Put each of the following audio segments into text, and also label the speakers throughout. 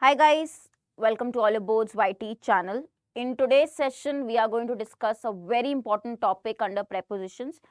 Speaker 1: Hi guys, welcome to Oliveboard's YT channel. In today's session, we are going to discuss a very important topic under prepositions,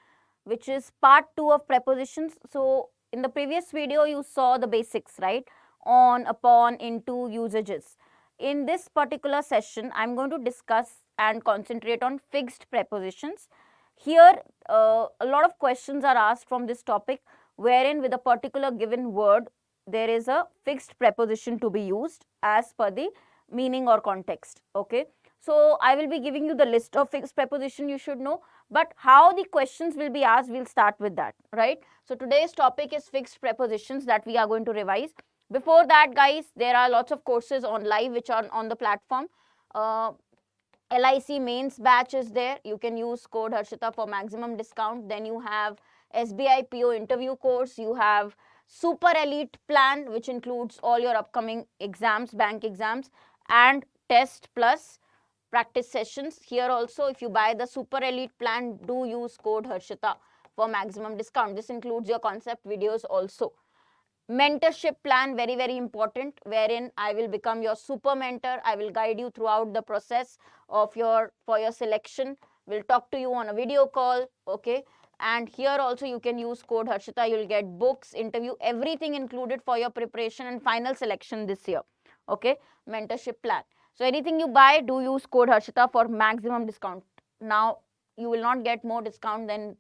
Speaker 1: which is part 2 of prepositions. So, in the previous video, you saw the basics, right? On, upon, into, usages. In this particular session, I'm going to discuss and concentrate on fixed prepositions. Here, a lot of questions are asked from this topic, wherein with a particular given word, there is a fixed preposition to be used as per the meaning or context. Okay, so I will be giving you the list of fixed preposition you should know, but how the questions will be asked, we'll start with that, right? So today's topic is fixed prepositions that we are going to revise. Before that, guys, there are lots of courses on live which are on the platform. LIC mains batch is there. You can use code Harshita for maximum discount. Then you have SBI PO interview course. You have Super Elite plan, which includes all your upcoming exams, bank exams, and test plus practice sessions. Here also, if you buy the Super Elite plan, do use code Harshita for maximum discount. This includes your concept videos also. Mentorship plan, very very important, wherein I will become your super mentor. I will guide you throughout the process of your selection. We'll talk to you on a video call. Okay, and here also you can use code Harshita. You'll get books, interview, everything included for your preparation and final selection this year. Okay, mentorship plan. So anything you buy, do use code Harshita for maximum discount. Now you will not get more discount than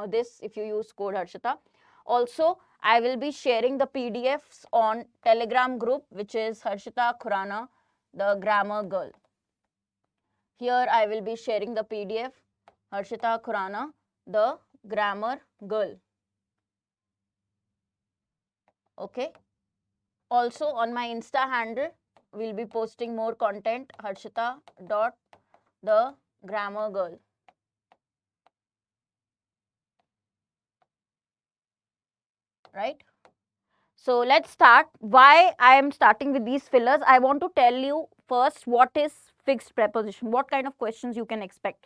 Speaker 1: this if you use code Harshita. Also, I will be sharing the PDFs on Telegram group, which is Harshita Khurana, the grammar girl. Here I will be sharing the PDF, Harshita Khurana, the grammar girl. Okay. Also on my Insta handle, we'll be posting more content, Harshita.the grammar girl. Right? So let's start. Why I am starting with these fillers? I want to tell you first what is fixed preposition, what kind of questions you can expect.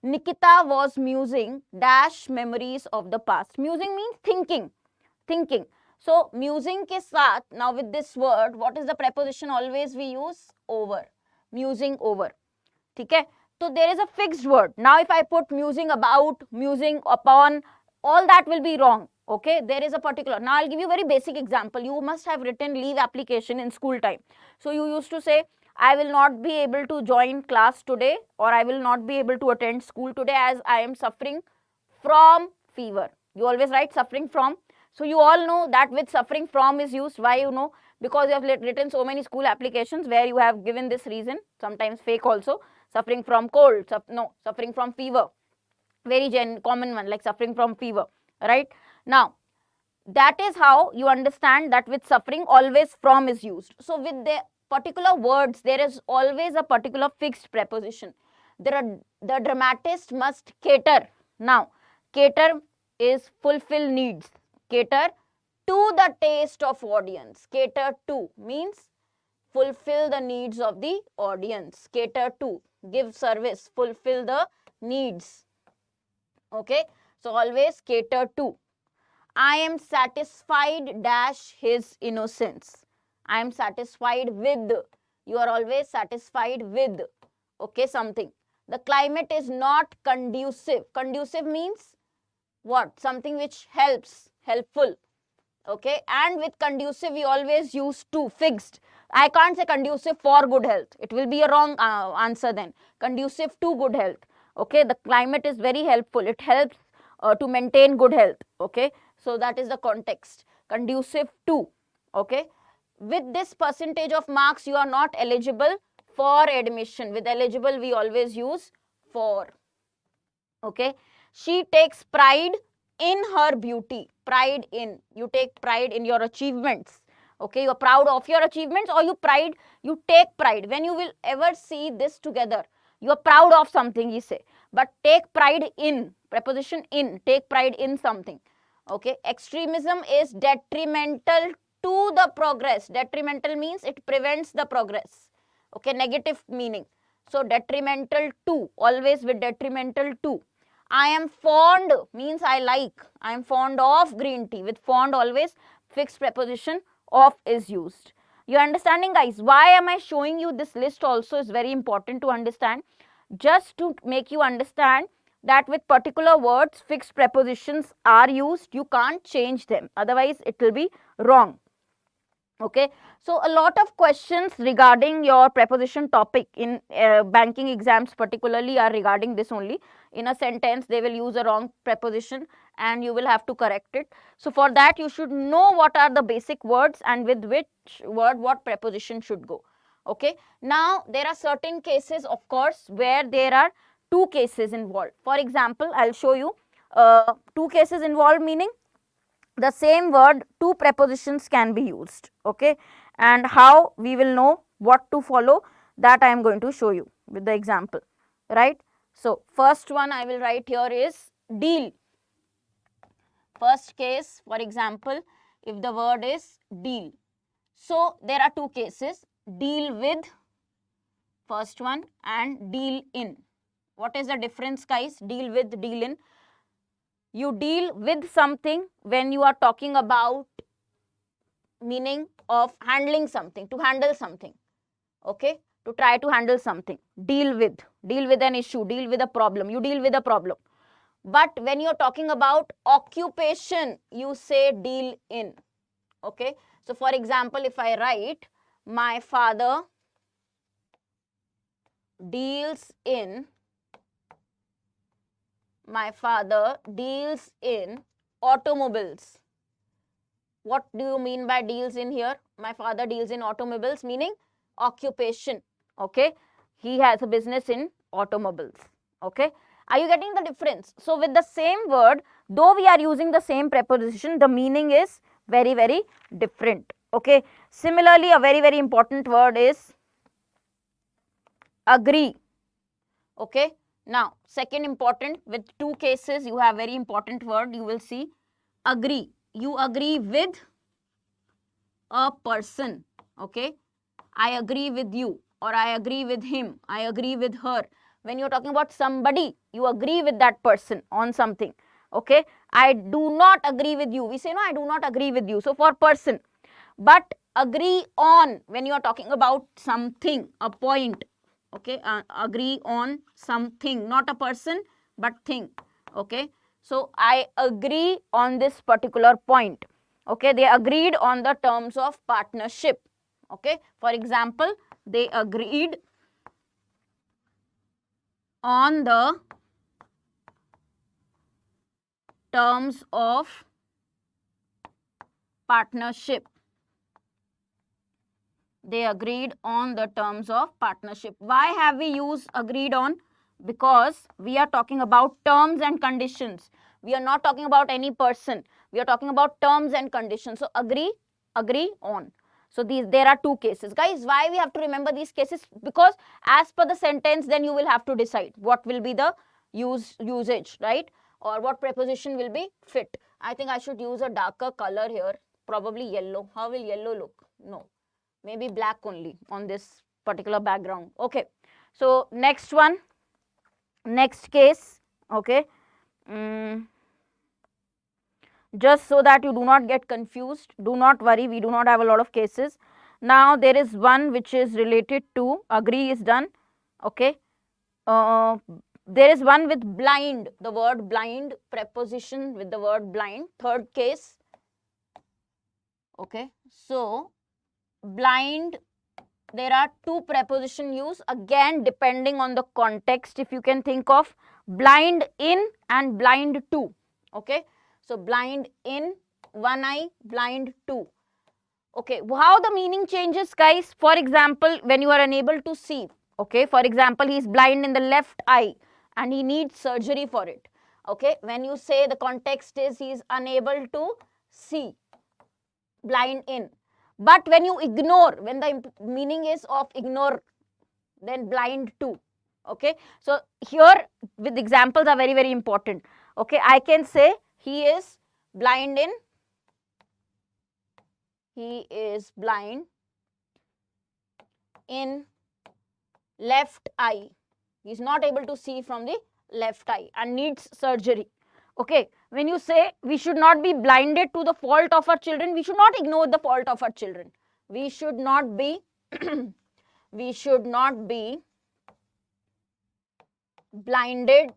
Speaker 1: Nikita was musing dash memories of the past. Musing means thinking. So musing ke saath, now with this word, what is the preposition always we use? Over. Musing over. Okay? So there is a fixed word. Now if I put musing about, musing upon, all that will be wrong. Okay, there is a particular. Now I'll give you a very basic example. You must have written leave application in school time. So you used to say, I will not be able to join class today, or I will not be able to attend school today as I am suffering from fever. You always write suffering from. So you all know that with suffering from is used. Why you know? Because you have written so many school applications where you have given this reason, sometimes fake also. Suffering from cold, suffering from fever. Very common one, like suffering from fever, right? Now, that is how you understand that with suffering, always from is used. So with the particular words, there is always a particular fixed preposition. The dramatist must cater. Now, cater is fulfill needs. Cater to the taste of audience. Cater to means fulfill the needs of the audience. Cater to, give service, fulfill the needs. Okay, so always cater to. I am satisfied dash his innocence. I am satisfied with. You are always satisfied with. Okay, something. The climate is not conducive. Conducive means what? Something which helps, helpful. Okay, and with conducive we always use to, fixed. I can't say conducive for good health. It will be a wrong answer then. Conducive to good health. Okay, the climate is very helpful. It helps to maintain good health. Okay, so that is the context. Conducive to. Okay, with this percentage of marks you are not eligible for admission. With eligible we always use for. Okay, she takes pride in her beauty. Pride in. You take pride in your achievements. Okay, you are proud of your achievements, or you take pride. When you will ever see this together, you are proud of something, you say. But take pride in, preposition in, take pride in something. Okay, extremism is detrimental to the progress. Detrimental means it prevents the progress. Okay, negative meaning. So detrimental to, always with detrimental to. I am fond means I like. I am fond of green tea. With fond always fixed preposition of is used. You understanding, guys? Why am I showing you this list also is very important to understand, just to make you understand that with particular words fixed prepositions are used. You can't change them, otherwise it will be wrong. Okay, so a lot of questions regarding your preposition topic in banking exams particularly are regarding this only. In a sentence they will use a wrong preposition and you will have to correct it. So for that you should know what are the basic words and with which word what preposition should go. Okay, now there are certain cases of course where there are two cases involved. For example, I'll show you two cases involved, meaning the same word two prepositions can be used. Okay, and how we will know what to follow, that I am going to show you with the example, right? So first one I will write here is deal. First case, for example, if the word is deal, so there are two cases, deal with, first one, and deal in. What is the difference, guys? Deal with, deal in. You deal with something when you are talking about meaning of handling something, to handle something. Okay, to try to handle something. Deal with an issue, deal with a problem, you deal with a problem. But when you're talking about occupation, you say deal in. Okay, so for example, if I write, my father deals in automobiles. What do you mean by deals in here? My father deals in automobiles, meaning occupation. Okay, he has a business in automobiles. Okay, are you getting the difference? So with the same word, though we are using the same preposition, the meaning is very, very different. Okay, similarly, a very, very important word is agree. Okay, now second important, with two cases you have very important word, you will see agree. You agree with a person. Okay, I agree with you, or I agree with him, I agree with her. When you're talking about somebody, you agree with that person on something. Okay, I do not agree with you, we say no, I do not agree with you, so for person. But agree on, when you are talking about something, a point. Okay, agree on something, not a person but thing. Okay, so I agree on this particular point. Okay, they agreed on the terms of partnership. Okay, for example, they agreed on the terms of partnership. They agreed on the terms of partnership. Why have we used agreed on? Because we are talking about terms and conditions. We are not talking about any person. We are talking about terms and conditions. So agree, agree on. So there are two cases. Guys, why we have to remember these cases? Because as per the sentence, then you will have to decide what will be the usage, right? Or what preposition will be fit. I think I should use a darker color here, probably yellow. How will yellow look? No, maybe black only on this particular background. Okay, so next one, next case. Okay, just so that you do not get confused, do not worry, we do not have a lot of cases. Now there is one which is related to agree is done. Okay, there is one with blind, the word blind, preposition with the word blind, third case. Okay, so blind, there are two preposition used, again depending on the context. If you can think of blind in and blind to. Okay, so blind in, one eye, blind to. Okay, how the meaning changes, guys? For example, when you are unable to see. Okay, for example, he is blind in the left eye and he needs surgery for it. Okay, when you say the context is he is unable to see, blind in. But when you ignore, when the meaning is of ignore, then blind to. Okay, so here with examples are very, very important. Okay, I can say he is blind in, he is blind in left eye. He is not able to see from the left eye and needs surgery. Okay, when you say we should not be blinded to the fault of our children, we should not ignore the fault of our children. we should not be we should not be blinded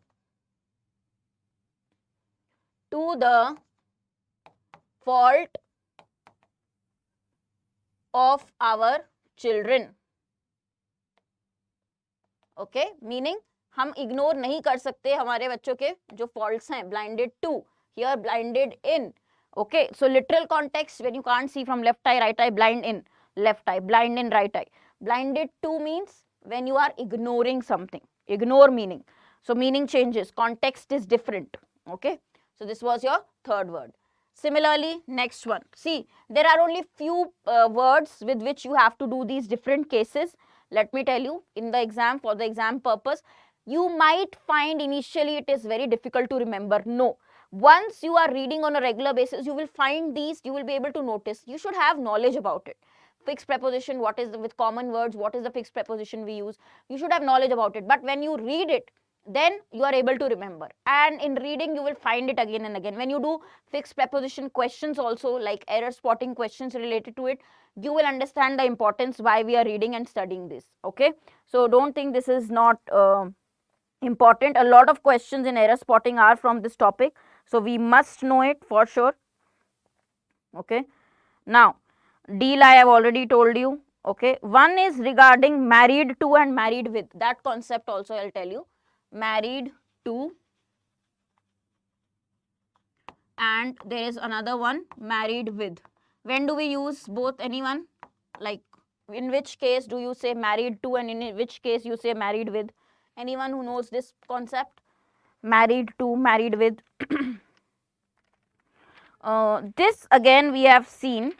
Speaker 1: to the fault of our children. Okay meaning हम ignore नहीं कर सकते हमारे बच्चों के जो faults हैं. Blinded to, here blinded in. Okay, so literal context, when you can't see from left eye, right eye, blind in left eye, blind in right eye. Blinded to means when you are ignoring something. Ignore meaning. So meaning changes, context is different. Okay, so this was your third word. Similarly, next one. See, there are only few words with which you have to do these different cases. Let me tell you, in the exam, for the exam purpose, you might find initially it is very difficult to remember. No. Once you are reading on a regular basis, you will find these, you will be able to notice. You should have knowledge about it. Fixed preposition, what is with common words, what is the fixed preposition we use? You should have knowledge about it. But when you read it, then you are able to remember. And in reading, you will find it again and again. When you do fixed preposition questions also, like error spotting questions related to it, you will understand the importance why we are reading and studying this. Okay, so don't think this is not important. A lot of questions in error spotting are from this topic, so we must know it for sure. Okay, now deal I have already told you. Okay, one is regarding married to and married with. That concept also I'll tell you. Married to, and there is another one, married with. When do we use both? Anyone? Like, in which case do you say married to and in which case you say married with? Anyone who knows this concept? Married to, married with. This again we have seen,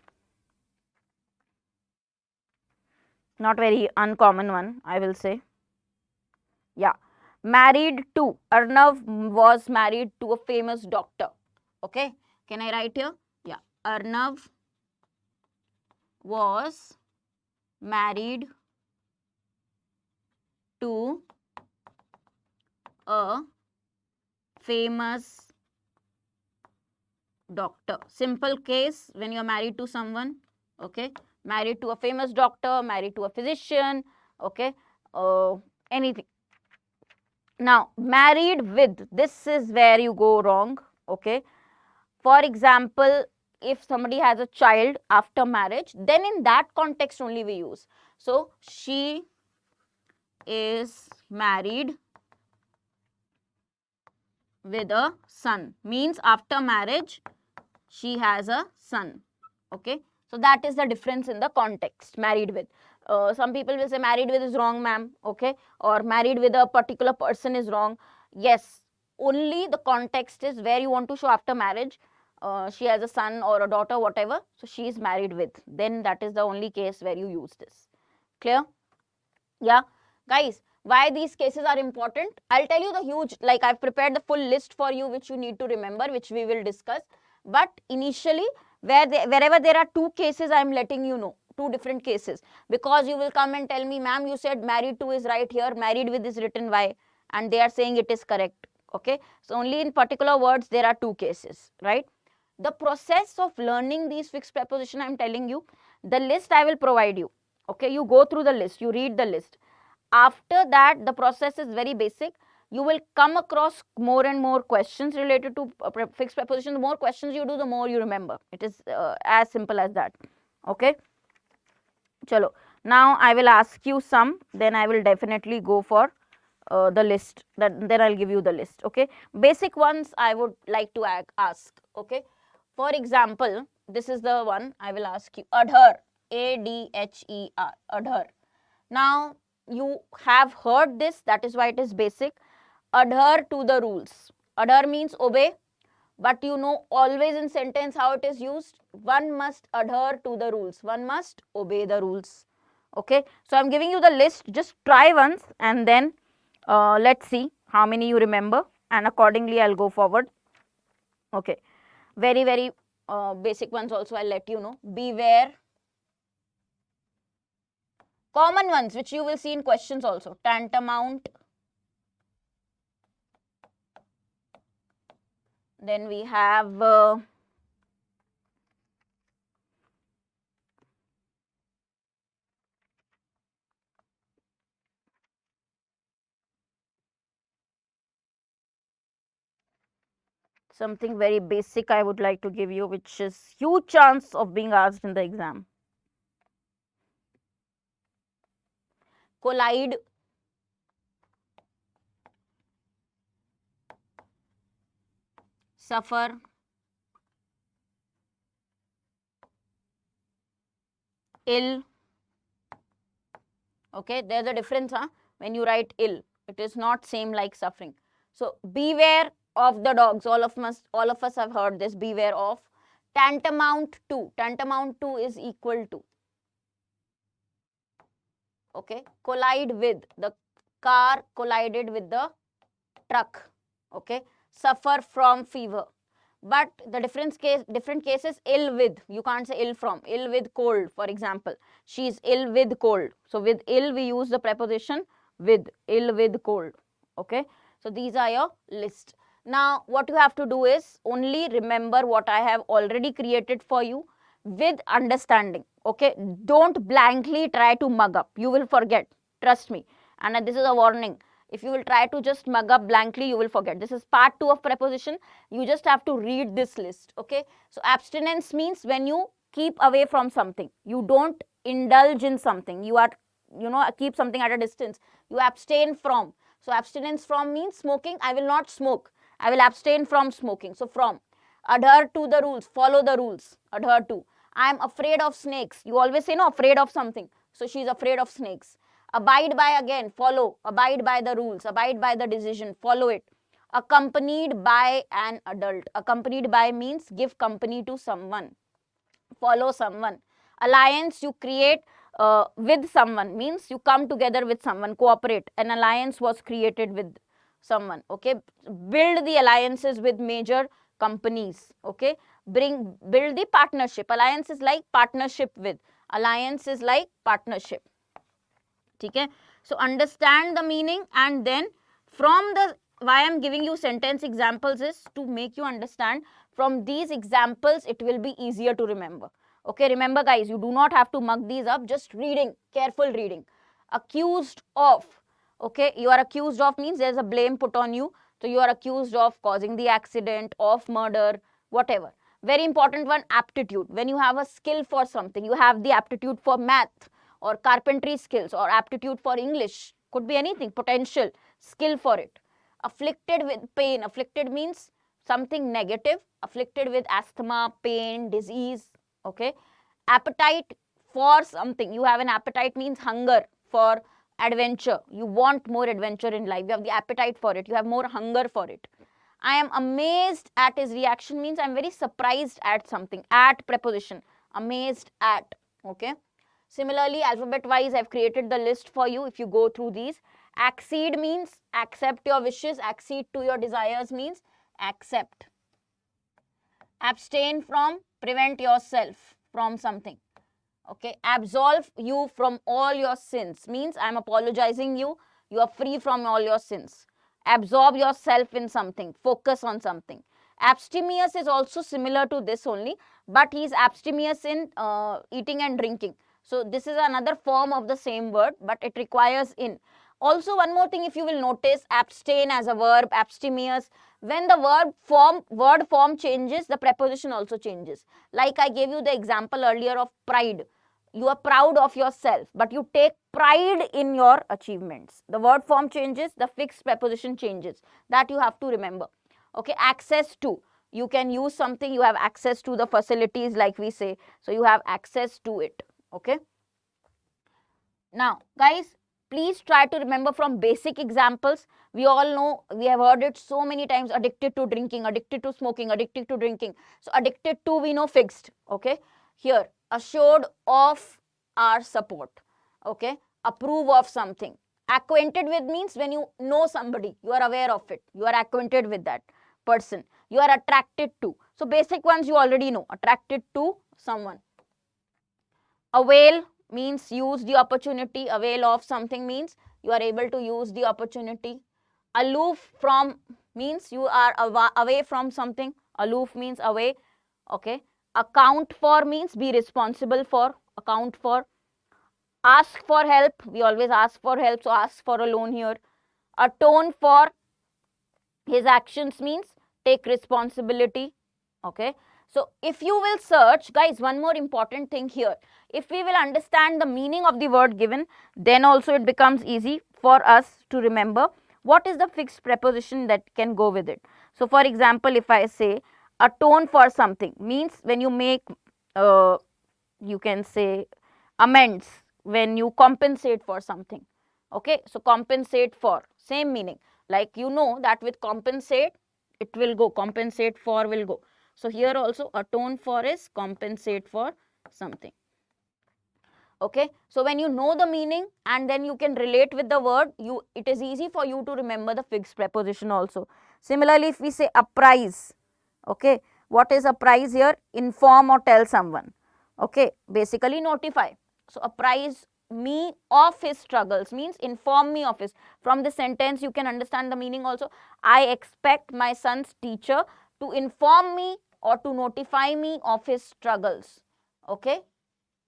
Speaker 1: not very uncommon one, I will say. Yeah, married to. Arnav was married to a famous doctor. Okay, can I write here? Yeah, Arnav was married to a famous doctor. Simple case, when you are married to someone. Okay, married to a famous doctor, married to a physician. Okay, anything. Now, married with, this is where you go wrong. Okay, for example, if somebody has a child after marriage, then in that context only we use. So, she is married with a son, means after marriage she has a son. Okay, so that is the difference in the context. Married with. Some people will say married with is wrong, ma'am. Okay, or married with a particular person is wrong. Yes, only the context is where you want to show after marriage she has a son or a daughter, whatever, so she is married with, then that is the only case where you use this. Clear? Yeah, guys, why these cases are important? I'll tell you the huge, like I've prepared the full list for you which you need to remember, which we will discuss. But initially, wherever there are two cases, I'm letting you know, two different cases, because you will come and tell me, ma'am, you said married to is right here, married with is written why, and they are saying it is correct. Okay, so only in particular words there are two cases, right? The process of learning these fixed preposition, I'm telling you, the list I will provide you. Okay, you go through the list, you read the list. After that, the process is very basic. You will come across more and more questions related to fixed preposition. The more questions you do, the more you remember. It is as simple as that. Okay, chalo. Now I will ask you some, then I will definitely go for the list, then I'll give you the list. Okay, basic ones I would like to ask. Okay, for example, this is the one I will ask you. Adhere, A-D-H-E-R, adhere. Now you have heard this, that is why it is basic. Adhere to the rules. Adhere means obey, but you know always in sentence how it is used. One must adhere to the rules, one must obey the rules. Okay, so I'm giving you the list, just try once and then let's see how many you remember, and accordingly I'll go forward. Okay, very basic ones also I'll let you know. Beware. Common ones which you will see in questions also. Tantamount. Then we have Something very basic I would like to give you, which is huge chance of being asked in the exam. Collide, suffer, ill. Okay, there's a difference, huh? When you write ill, it is not same like suffering. So beware of the dogs. All of us have heard this. Beware of. Tantamount to. Tantamount to is equal to. Okay, collide with. The car collided with the truck. Okay, suffer from fever. But the different cases, ill with. You can't say ill from. Ill with cold, for example. She is ill with cold. So with ill, we use the preposition with. Ill with cold. Okay. So these are your list. Now what you have to do is only remember what I have already created for you with understanding. Okay. Don't blankly try to mug up. You will forget. Trust me. And this is a warning. If you will try to just mug up blankly, you will forget. This is part 2 of preposition. You just have to read this list. Okay. So abstinence means when you keep away from something. You don't indulge in something. You are, keep something at a distance. You abstain from. So abstinence from means smoking. I will not smoke. I will abstain from smoking. So from. Adhere to the rules. Follow the rules. Adhere to. I am afraid of snakes. You always say, no, afraid of something. So she is afraid of snakes. Abide by, again, follow. Abide by the rules. Abide by the decision. Follow it. Accompanied by an adult. Accompanied by means give company to someone. Follow someone. Alliance you create with someone means you come together with someone, cooperate. An alliance was created with someone. Okay. Build the alliances with major companies. Okay. Build the partnership. Alliance is like partnership with. Alliance is like partnership. Okay. So understand the meaning, and then from the, why I am giving you sentence examples is to make you understand. From these examples it will be easier to remember. Okay, remember guys, you do not have to mug these up, just reading, careful reading. Accused of. Okay, you are accused of means there is a blame put on you. So you are accused of causing the accident, of murder, whatever. Very important one, aptitude. When you have a skill for something, you have the aptitude for math or carpentry skills or aptitude for English, could be anything, potential, skill for it. Afflicted with pain. Afflicted means something negative. Afflicted with asthma, pain, disease. Okay. Appetite for something. You have an appetite means hunger for adventure. You want more adventure in life. You have the appetite for it. You have more hunger for it. I am amazed at his reaction means I am very surprised at something. At preposition. Amazed at. Okay. Similarly, alphabet wise, I've created the list for you. If you go through these, accede means accept your wishes. Accede to your desires means accept. Abstain from, prevent yourself from something. Okay, absolve you from all your sins means I'm apologizing you. You are free from all your sins. Absorb yourself in something. Focus on something. Abstemious is also similar to this only, but he is abstemious in eating and drinking. So this is another form of the same word, but it requires in. Also one more thing, if you will notice, abstain as a verb, abstemious. When the word form changes, the preposition also changes. Like I gave you the example earlier of pride. You are proud of yourself, but you take pride in your achievements. The word form changes, the fixed preposition changes. That you have to remember. Okay, access to. You can use something, you have access to the facilities like we say. So you have access to it. Okay. Now, guys, please try to remember from basic examples. We all know, we have heard it so many times, addicted to drinking, addicted to smoking, addicted to drinking. So addicted to, we know fixed. Okay. Here, assured of our support. Okay. Approve of something. Acquainted with means when you know somebody, you are aware of it. You are acquainted with that person. You are attracted to. So basic ones you already know. Attracted to someone. Avail means use the opportunity. Avail of something means you are able to use the opportunity. Aloof from means you are away from something. Aloof means away. Okay. Account for means be responsible for. Account for. Ask for help. We always ask for help. So ask for a loan here. Atone for his actions means take responsibility. Okay, so if you will search, guys, one more important thing here, if we will understand the meaning of the word given, then also it becomes easy for us to remember what is the fixed preposition that can go with it. So for example, if I say atone for something, means when you make you can say amends, when you compensate for something. Okay, so compensate for, same meaning, like you know that with compensate it will go, compensate for will go. So here also atone for is compensate for something. Okay, so when you know the meaning and then you can relate with the word, it is easy for you to remember the fixed preposition also. Similarly, if we say apprise, okay, what is apprise here? Inform or tell someone. Okay, basically notify. So apprise me of his struggles means inform me of his. From this sentence you can understand the meaning also. I expect my son's teacher to inform me or to notify me of his struggles. Okay,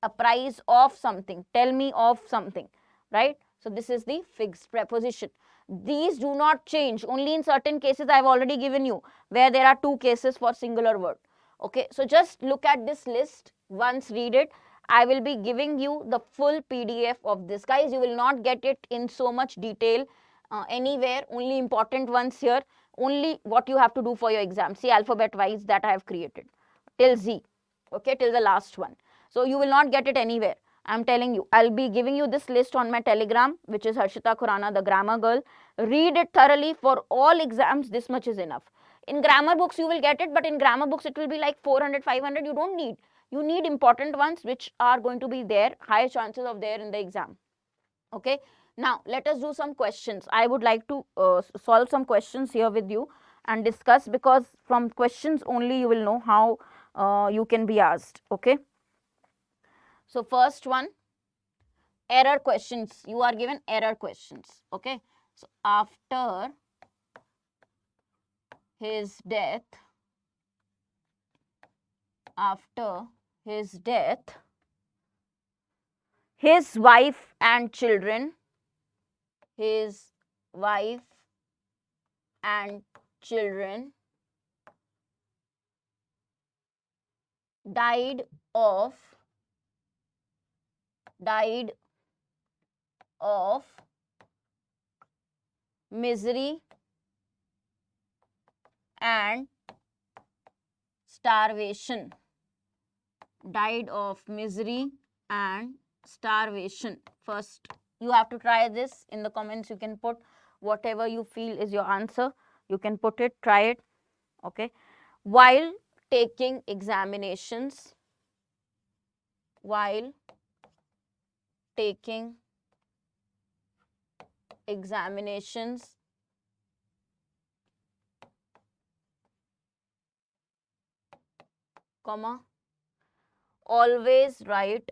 Speaker 1: apprise of something, tell me of something, right? So this is the fixed preposition. These do not change, only in certain cases I have already given you where there are two cases for singular word. Okay, so just look at this list once, read it. I will be giving you the full PDF of this, guys. You will not get it in so much detail anywhere, only important ones here, only what you have to do for your exam. See, alphabet wise that I have created till Z, okay, till the last one. So you will not get it anywhere. I'm telling you, I'll be giving you this list on my Telegram, which is Harshita Khurana, the grammar girl. Read it thoroughly for all exams. This much is enough. In grammar books, you will get it, but in grammar books, it will be like 400, 500. You don't need. You need important ones which are going to be there, high chances of there in the exam. Okay. Now, let us do some questions. I would like to solve some questions here with you and discuss, because from questions only you will know how you can be asked. Okay. So first one, error questions. You are given error questions. Okay. So after his death, his wife and children, his wife and children died of misery and starvation. Died of misery and starvation. First, you have to try this. In the comments you can put whatever you feel is your answer. You can put it, try it. Okay. While taking examinations, comma, always write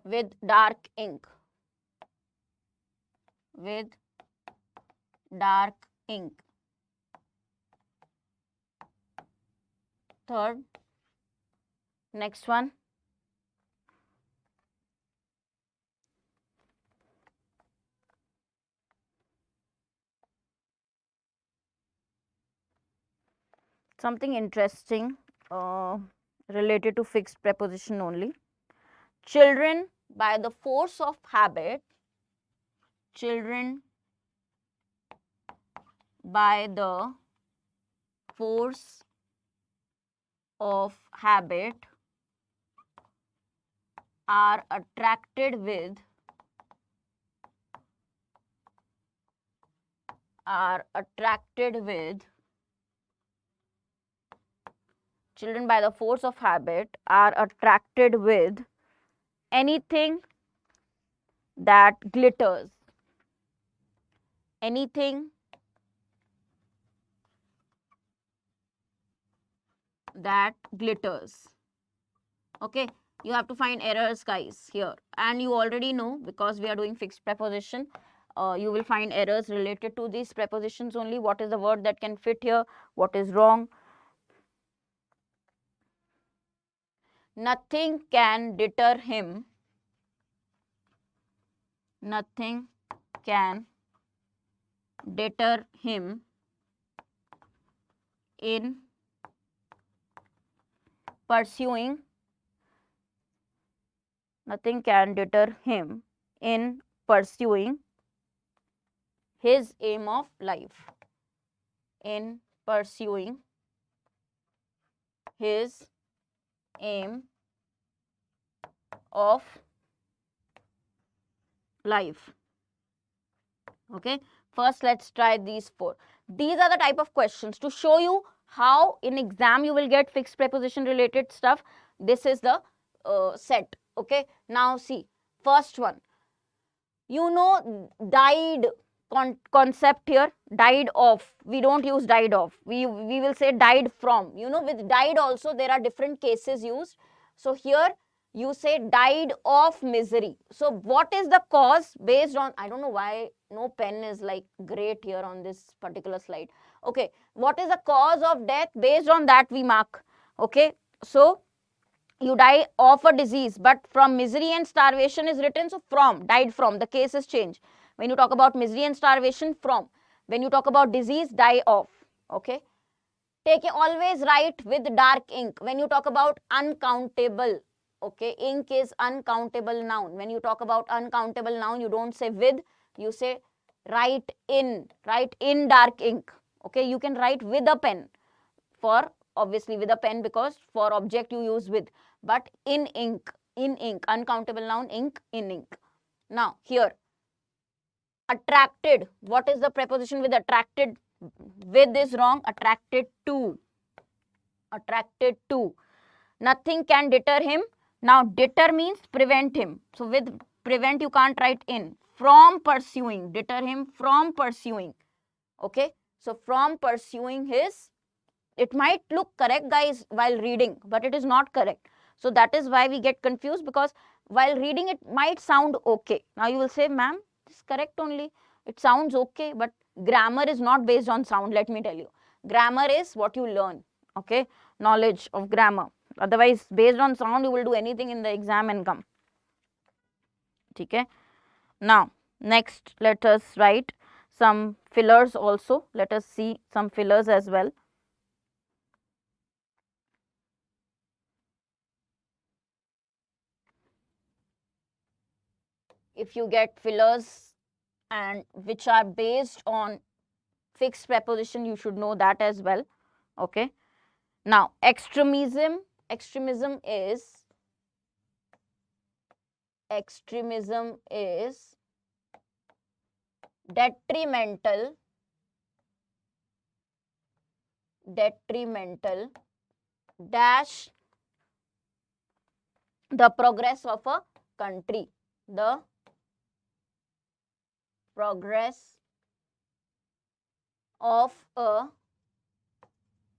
Speaker 1: with dark ink. Third, next one. Something interesting related to fixed preposition only. Children by the force of habit, are attracted with children by the force of habit are attracted with anything that glitters. Anything that glitters. Okay, you have to find errors, guys, here, and you already know, because we are doing fixed preposition, you will find errors related to these prepositions only. What is the word that can fit here, what is wrong. Nothing can deter him. Nothing can deter him in pursuing, nothing can deter him in pursuing his aim of life, in pursuing his aim of life. Okay, first let's try these four. These are the type of questions to show you how in exam you will get fixed preposition related stuff. This is the set. Okay, now see, first one, you know, died concept here, died of, we don't use died of, we will say died from. You know, with died also there are different cases used. So here you say died of misery. So what is the cause based on, I don't know why no pen is like great here on this particular slide. Okay, what is the cause of death, based on that we mark. Okay, so you die of a disease, but from misery and starvation is written, so from, died from, the case is changed. When you talk about misery and starvation, from. When you talk about disease, die of. Okay, take always write with dark ink. When you talk about uncountable, okay, ink is uncountable noun. When you talk about uncountable noun, you don't say with, you say write in dark ink. Okay, you can write with a pen, for obviously with a pen, because for object you use with, but in ink, uncountable noun, ink, in ink. Now here, attracted, what is the preposition with attracted? With is wrong, attracted to, nothing can deter him. Now deter means prevent him, so with prevent you can't write in, from pursuing, deter him from pursuing. Okay, so from pursuing his, it might look correct guys while reading, but it is not correct. So that is why we get confused, because while reading it might sound okay. Now you will say, ma'am, this is correct only, it sounds okay, but grammar is not based on sound. Let me tell you, grammar is what you learn. Okay, knowledge of grammar. Otherwise based on sound you will do anything in the exam and come. Okay, now next let us write some fillers also. Let us see some fillers as well. If you get fillers and which are based on fixed preposition, you should know that as well. Okay, now extremism is detrimental dash the progress of a country, the progress of a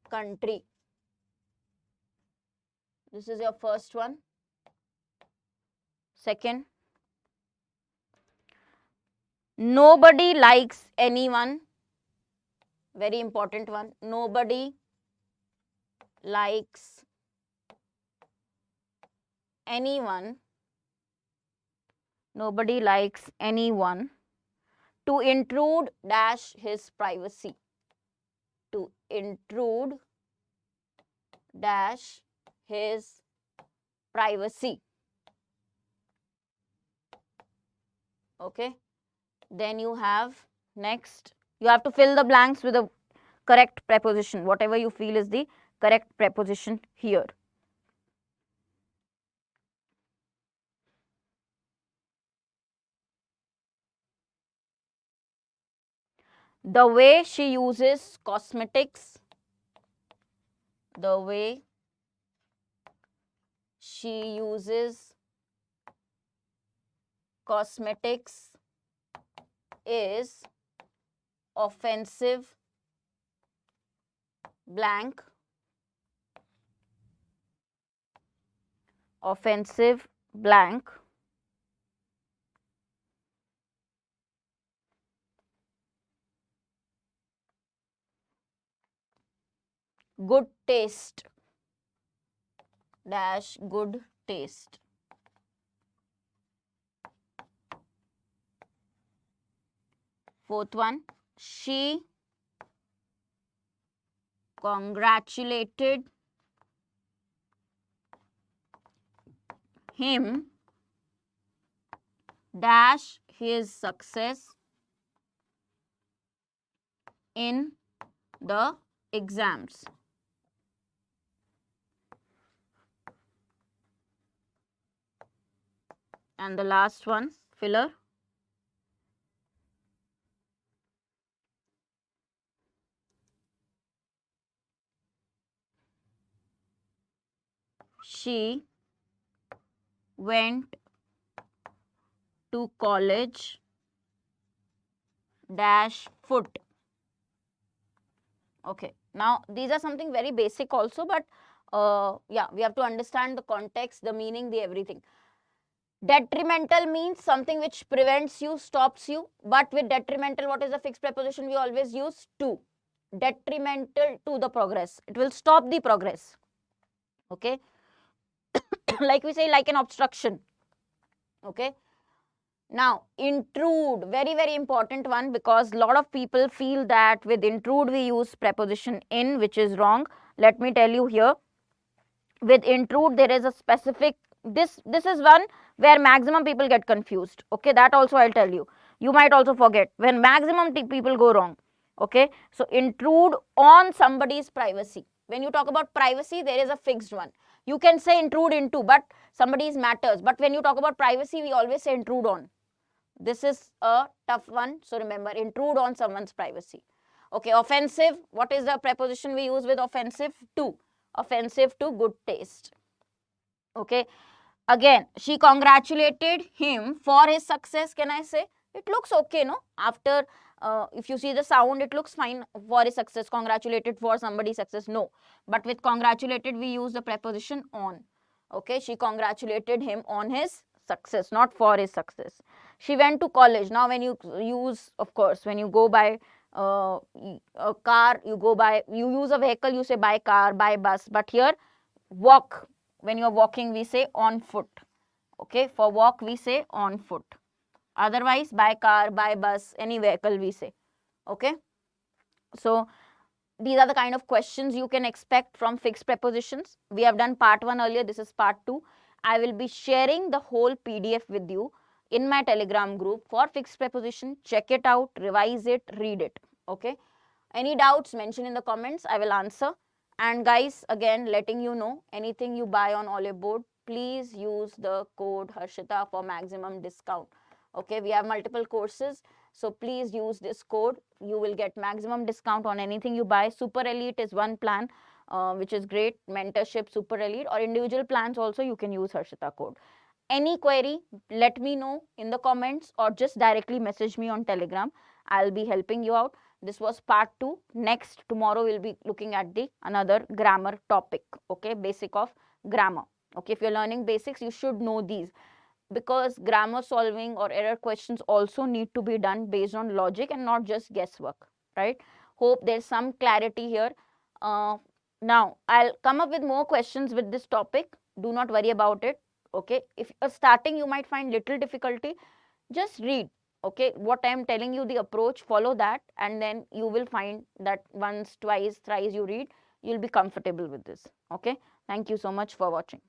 Speaker 1: country. This is your first one. Second, nobody likes anyone, very important one, nobody likes anyone to intrude dash his privacy, to intrude dash his privacy. Okay, then you have next, you have to fill the blanks with a correct preposition, whatever you feel is the correct preposition here. The way she uses cosmetics, the way she uses cosmetics is offensive blank, offensive blank. Good taste dash good taste. Fourth one, she congratulated him dash his success in the exams. And the last one, filler. She went to college dash foot. Okay, now these are something very basic also, but yeah, we have to understand the context, the meaning, the everything. Detrimental means something which prevents you, stops you, but with detrimental, what is the fixed preposition we always use? To. Detrimental to the progress. It will stop the progress. Okay. Like we say, like an obstruction. Okay. Now, intrude, very important one, because a lot of people feel that with intrude we use preposition in, which is wrong. Let me tell you here. With intrude there is a specific, this is one where maximum people get confused. Okay, that also I'll tell you. You might also forget when maximum people go wrong. Okay, so intrude on somebody's privacy. When you talk about privacy, there is a fixed one. You can say intrude into, but somebody's matters. But when you talk about privacy, we always say intrude on. This is a tough one. So remember, intrude on someone's privacy. Okay, offensive. What is the preposition we use with offensive? To. Offensive to good taste. Okay. Again, she congratulated him for his success. Can I say? It looks okay, no? After, if you see the sound, it looks fine for his success. Congratulated for somebody's success. No. But with congratulated, we use the preposition on. Okay. She congratulated him on his success, not for his success. She went to college. Now, when you use, of course, when you go by a car, you use a vehicle, you say by car, by bus. But here, walk. When you are walking, we say on foot. Okay, for walk, we say on foot. Otherwise, by car, by bus, any vehicle, we say. Okay. So, these are the kind of questions you can expect from fixed prepositions. We have done part 1 earlier. This is part 2. I will be sharing the whole PDF with you in my Telegram group for fixed preposition. Check it out, revise it, read it. Okay. Any doubts, mention in the comments. I will answer. And guys, again, letting you know, anything you buy on Oliveboard, please use the code Harshita for maximum discount. Okay, we have multiple courses. So please use this code. You will get maximum discount on anything you buy. Super Elite is one plan, which is great. Mentorship, Super Elite, or individual plans also you can use Harshita code. Any query, let me know in the comments or just directly message me on Telegram. I'll be helping you out. This was part 2. Next, tomorrow we'll be looking at the another grammar topic. Okay, basic of grammar. Okay, if you're learning basics, you should know these, because grammar solving or error questions also need to be done based on logic and not just guesswork, right? Hope there's some clarity here. Now, I'll come up with more questions with this topic. Do not worry about it. Okay, if you're starting, you might find little difficulty. Just read. Okay, what I am telling you, the approach, follow that, and then you will find that once, twice, thrice you read, you'll be comfortable with this. Okay, thank you so much for watching.